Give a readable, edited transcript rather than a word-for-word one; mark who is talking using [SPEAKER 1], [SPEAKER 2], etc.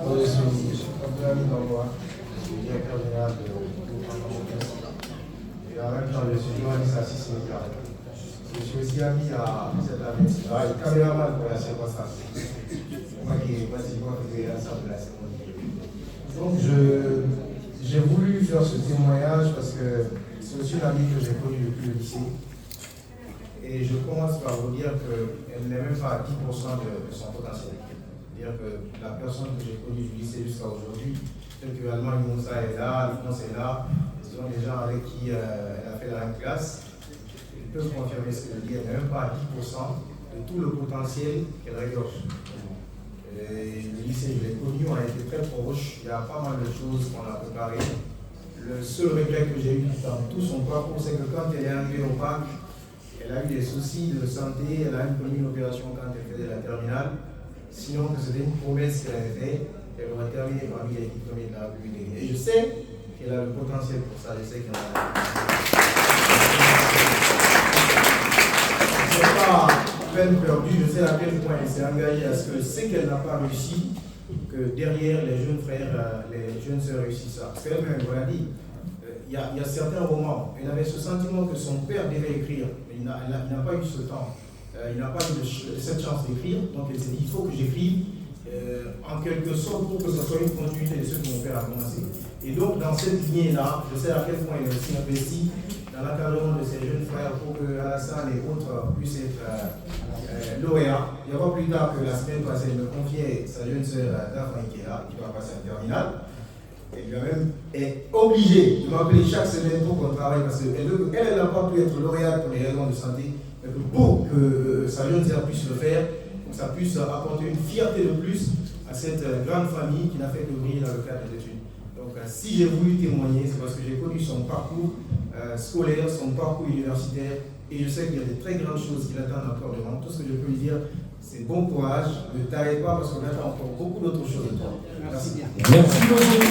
[SPEAKER 1] Je suis Abdelhamid Bamboua, je suis directeur général de et en même temps je suis journaliste à 6 médias. Je suis aussi ami à cette année, et caméraman pour la circonstance. C'est moi qui ai pratiquement fait l'ensemble de la cérémonie. Donc j'ai voulu faire ce témoignage parce que c'est aussi une amie que j'ai connue depuis le lycée. Et je commence par vous dire qu'elle n'est même pas à 10% de son potentiel. C'est-à-dire que la personne que j'ai connue du lycée jusqu'à aujourd'hui, peut-être que Allemagne Moussa est là, l'Ifrance est là, ce sont des gens avec qui elle a fait la même classe. Ils peuvent confirmer ce que je dis, elle n'est même pas à 10% de tout le potentiel qu'elle regorge. Le lycée, je l'ai connu, on a été très proches, il y a pas mal de choses qu'on a préparées. Le seul regret que j'ai eu dans tout son parcours, c'est que quand elle est arrivée au bac, elle a eu des soucis de santé, elle a connu une opération quand elle faisait la terminale. Sinon, que c'était une promesse qu'elle avait faite, elle aurait terminé parmi les diplômés de la République. Et je sais qu'elle a le potentiel pour ça, je sais qu'elle a. C'est pas peine perdue, je sais à quel point elle s'est engagée à ce que ce qu'elle n'a pas réussi, que derrière les jeunes frères, les jeunes sœurs réussissent ça. Parce qu'elle-même, elle l'a dit. Il y a certains romans, elle avait ce sentiment que son père devait écrire, mais il n'a pas eu ce temps, il n'a pas eu cette chance d'écrire, donc elle s'est dit il faut que j'écrive en quelque sorte pour que ce soit une continuité de ce que mon père a commencé. Et donc dans cette lignée-là, je sais à quel point il est aussi investi dans l'encadrement de ses jeunes frères pour que Alassane et autres puissent être lauréats. Il n'y a pas plus tard que la semaine passée, elle me confiait sa jeune sœur Daphne qui est là, qui va passer en terminale. Elle lui-même est obligée de m'appeler chaque semaine pour qu'on travaille parce qu'elle n'a pas pu être lauréate pour des raisons de santé, mais pour que sa jeune sœur puisse le faire, pour que ça puisse apporter une fierté de plus à cette grande famille qui n'a fait que briller dans le cadre des études. Donc si j'ai voulu témoigner, c'est parce que j'ai connu son parcours scolaire, son parcours universitaire, et je sais qu'il y a de très grandes choses qui l'attendent encore devant. Tout ce que je peux lui dire, c'est bon courage, ne t'arrête pas parce qu'on attend encore beaucoup d'autres choses de toi. Merci.
[SPEAKER 2] Merci beaucoup.